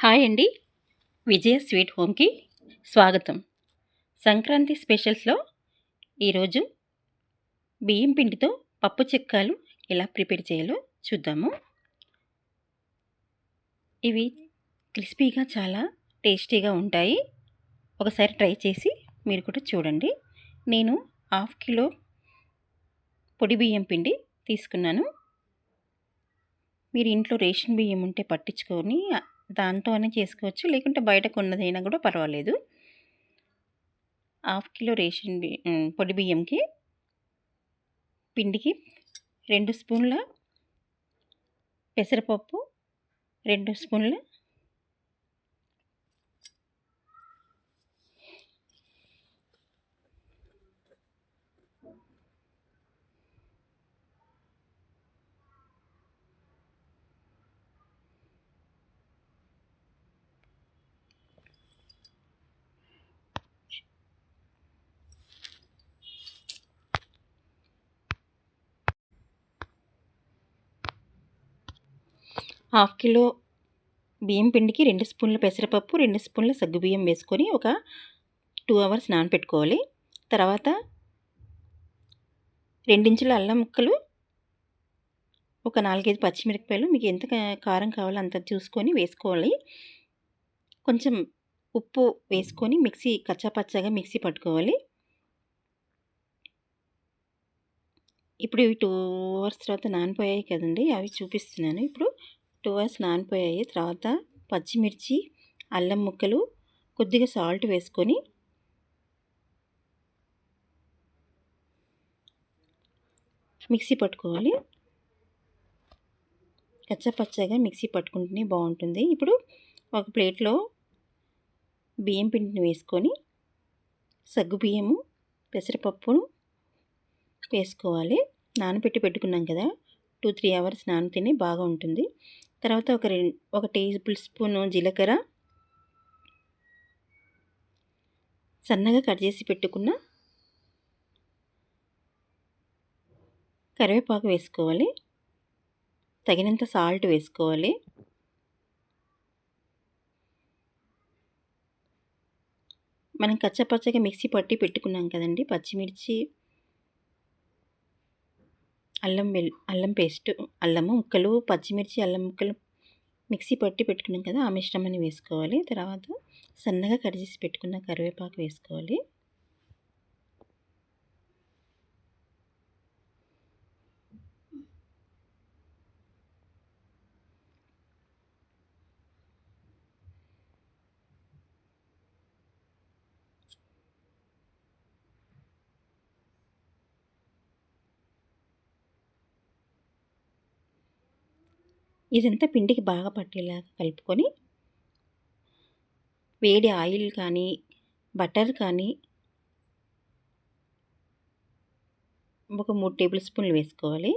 Hi అండి. విజయ sweet హోమ్కి స్వాగతం. సంక్రాంతి స్పెషల్స్లో ఈరోజు బియ్యం పిండితో పప్పు చెక్కాలు ఎలా ప్రిపేర్ చేయాలో చూద్దాము. ఇవి క్రిస్పీగా చాలా టేస్టీగా ఉంటాయి. ఒకసారి ట్రై చేసి మీరు కూడా చూడండి. నేను 1/2 కిలో పొడి బియ్యం పిండి తీసుకున్నాను. మీరు ఇంట్లో రేషన్ బియ్యం ఉంటే పట్టించుకొని దాంతోనే చేసుకోవచ్చు, లేకుంటే బయట కొన్నదైనా కూడా పర్వాలేదు. 1/2 కిలో పొడి బియ్యంకి పిండికి 2 స్పూన్ల పెసరపప్పు, 2 స్పూన్ల హాఫ్ కిలో బియ్యం పిండికి 2 స్పూన్ల పెసరపప్పు, 2 స్పూన్ల సగ్గుబియ్యం వేసుకొని ఒక 2 అవర్స్ నానపెట్టుకోవాలి. తర్వాత 2 ఇంచుల అల్లం ముక్కలు, ఒక 4-5 పచ్చిమిరపకాయలు, మీకు ఎంత కారం కావాలో అంత చూసుకొని వేసుకోవాలి. కొంచెం ఉప్పు వేసుకొని కచ్చాపచ్చాగా మిక్సీ పట్టుకోవాలి. ఇప్పుడు ఇవి 2 అవర్స్ తర్వాత నానిపోయాయి కదండి, అవి చూపిస్తున్నాను. ఇప్పుడు 2 అవర్స్ నానిపోయాయి. తర్వాత పచ్చిమిర్చి, అల్లం ముక్కలు, కొద్దిగా సాల్ట్ వేసుకొని మిక్సీ పట్టుకోవాలి. కచ్చాపచ్చాగా మిక్సీ పట్టుకుంటేనే బాగుంటుంది. ఇప్పుడు ఒక ప్లేట్లో బియ్యం పిండిని వేసుకొని సగ్గుబియ్యము, పెసరపప్పును వేసుకోవాలి. నానబెట్టి పెట్టుకున్నాం కదా, 2-3 అవర్స్ నానితేనే బాగా ఉంటుంది. తర్వాత ఒక టేబుల్ స్పూను జీలకర్ర, సన్నగా కట్ చేసి పెట్టుకున్న కరివేపాకు వేసుకోవాలి. తగినంత సాల్ట్ వేసుకోవాలి. మనం కచ్చాపచ్చగా మిక్సీ పట్టి పెట్టుకున్నాం కదండి, పచ్చిమిర్చి, అల్లం పేస్ట్, అల్లము ముక్కలు, పచ్చిమిర్చి, అల్లం ముక్కలు మిక్సీ పట్టి పెట్టుకున్నాం కదా, ఆ మిశ్రమాన్ని వేసుకోవాలి. తర్వాత సన్నగా కట్ చేసి పెట్టుకున్న కరివేపాకు వేసుకోవాలి. ఇదంతా పిండికి బాగా పట్టేలాగా కలుపుకొని వేడి ఆయిల్ కానీ బటర్ కానీ ఒక 3 టేబుల్ స్పూన్లు వేసుకోవాలి.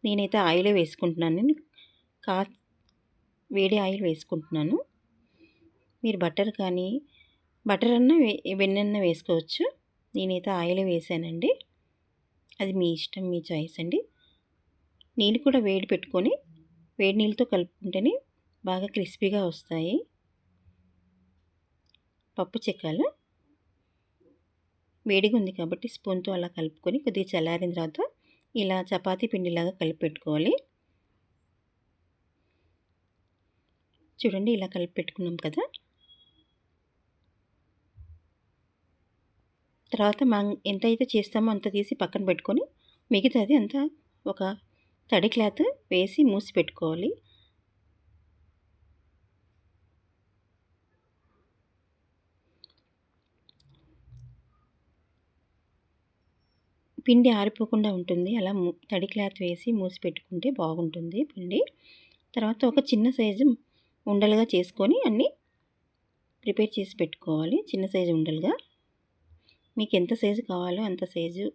నేనైతే ఆయిలే వేసుకుంటున్నాను. వేడి ఆయిల్ వేసుకుంటున్నాను. మీరు బటర్ అన్నా వెన్నెన్న వేసుకోవచ్చు. నేనైతే ఆయిలే వేసానండి. అది మీ ఇష్టం, మీ చాయిస్ అండి. నీళ్ళు కూడా వేడి నీళ్ళతో కలుపుకుంటేనే బాగా క్రిస్పీగా వస్తాయి పప్పు చెక్కాలు. వేడిగా ఉంది కాబట్టి స్పూన్తో అలా కలుపుకొని కొద్దిగా చల్లారిన తర్వాత ఇలా చపాతీ పిండిలాగా కలిపి పెట్టుకోవాలి. చూడండి, ఇలా కలిపి పెట్టుకున్నాం కదా. తర్వాత మనం ఎంతైతే చేస్తామో అంత తీసి పక్కన పెట్టుకొని మిగతాది అంతా ఒక తడి క్లాత్ వేసి మూసి పెట్టుకోవాలి. పిండి ఆరిపోకుండా ఉంటుంది. అలా తడి క్లాత్ వేసి మూసి పెట్టుకుంటే బాగుంటుంది పిండి. తర్వాత ఒక చిన్న సైజు ఉండలుగా చేసుకొని అన్నీ ప్రిపేర్ చేసి పెట్టుకోవాలి. చిన్న సైజు ఉండలుగా మీకు ఎంత సైజు కావాలో అంత సైజు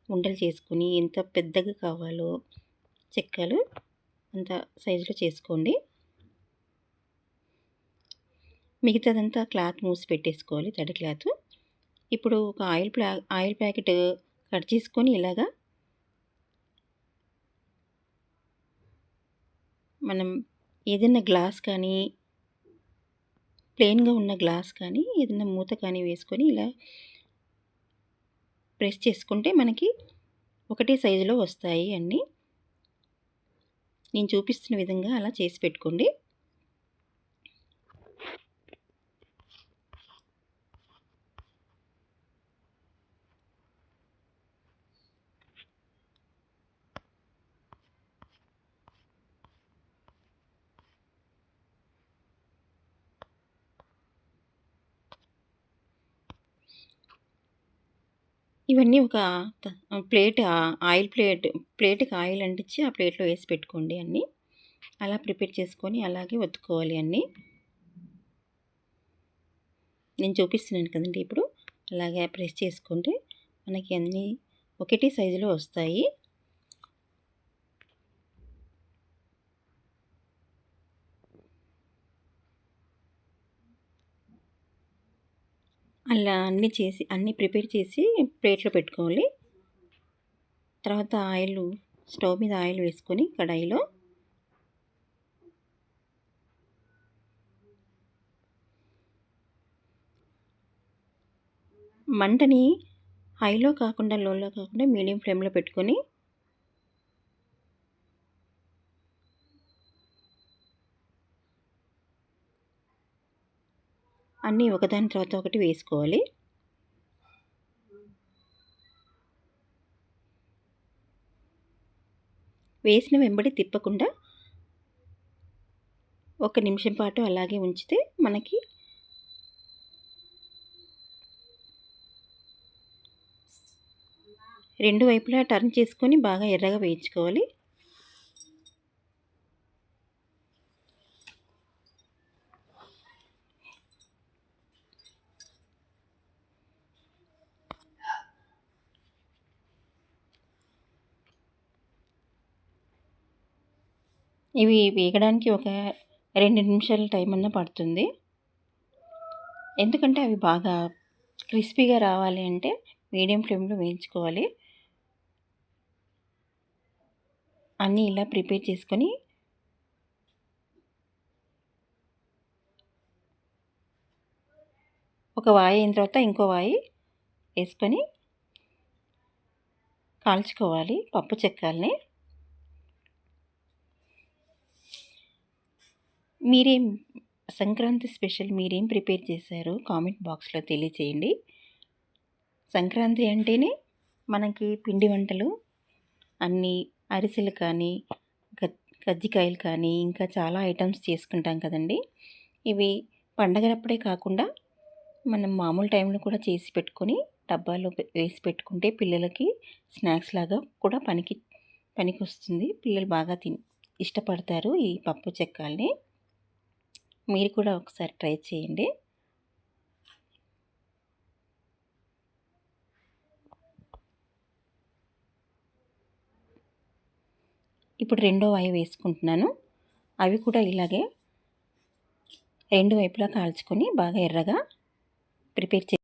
ఉండలు చేసుకొని, ఎంత పెద్దగా కావాలో చెక్కలు అంత సైజులో చేసుకోండి. మిగతాదంతా క్లాత్ మూసి పెట్టేసుకోవాలి, తడి క్లాత్. ఇప్పుడు ఒక ఆయిల్ ప్యాకెట్ కట్ చేసుకొని ఇలాగా మనం ఏదైనా గ్లాస్ కానీ ప్లెయిన్గా ఉన్న గ్లాస్ కానీ ఏదైనా మూత కానీ వేసుకొని ఇలా ప్రెస్ చేసుకుంటే మనకి ఒకటే సైజులో వస్తాయి అన్నీ. నేను చూపిస్తున్న విధంగా అలా చేసి పెట్టుకోండి. ఇవన్నీ ఒక ప్లేట్ ఆయిల్ ప్లేట్‌కి ఆయిల్ అంటించి ఆ ప్లేట్‌లో వేసి పెట్టుకోండి అన్నీ. అలా ప్రిపేర్ చేసుకొని అలాగే ఒత్తుకోవాలి అన్నీ. నేను చూపిస్తున్నాను కదండీ ఇప్పుడు. అలాగే ప్రెస్ చేసుకుంటే మనకి అన్నీ ఒకటే సైజులో వస్తాయి. అలా అన్నీ ప్రిపేర్ చేసి ప్లేట్‌లో పెట్టుకోవాలి. తర్వాత స్టవ్ మీద ఆయిల్ వేసుకొని కడాయిలో మంటని హైలో కాకుండా లోలో కాకుండా మీడియం ఫ్లేమ్‌లో పెట్టుకొని అన్నీ ఒకదాని తర్వాత ఒకటి వేసుకోవాలి. వేసిన వెంబడి తిప్పకుండా 1 నిమిషం పాటు అలాగే ఉంచితే మనకి రెండు వైపులా టర్న్ చేసుకొని బాగా ఎర్రగా వేయించుకోవాలి. ఇవి వేగడానికి ఒక 2 నిమిషాల టైం అన్నా పడుతుంది. ఎందుకంటే అవి బాగా క్రిస్పీగా రావాలి అంటే మీడియం ఫ్లేమ్‌లో వేయించుకోవాలి. అన్నీ ఇలా ప్రిపేర్ చేసుకొని ఒక వాయి అయిన తర్వాత ఇంకో వాయి వేసుకొని కాల్చుకోవాలి పప్పు చెక్కల్ని. సంక్రాంతి స్పెషల్ మీరేం ప్రిపేర్ చేశారో కామెంట్ బాక్స్లో తెలియచేయండి. సంక్రాంతి అంటేనే మనకి పిండి వంటలు అన్నీ అరిసెలు కానీ కజ్జికాయలు కానీ ఇంకా చాలా ఐటమ్స్ చేసుకుంటాం కదండి. ఇవి పండగలప్పుడే కాకుండా మనం మామూలు టైంలో కూడా చేసి పెట్టుకొని డబ్బాలో వేసి పెట్టుకుంటే పిల్లలకి స్నాక్స్ లాగా కూడా పనికొస్తుంది. పిల్లలు బాగా ఇష్టపడతారు ఈ పప్పు చెక్కల్ని. మీరు కూడా ఒకసారి ట్రై చేయండి. ఇప్పుడు రెండో వాయి వేసుకుంటున్నాను. అవి కూడా ఇలాగే రెండు వైపులా కాల్చుకొని బాగా ఎర్రగా ప్రిపేర్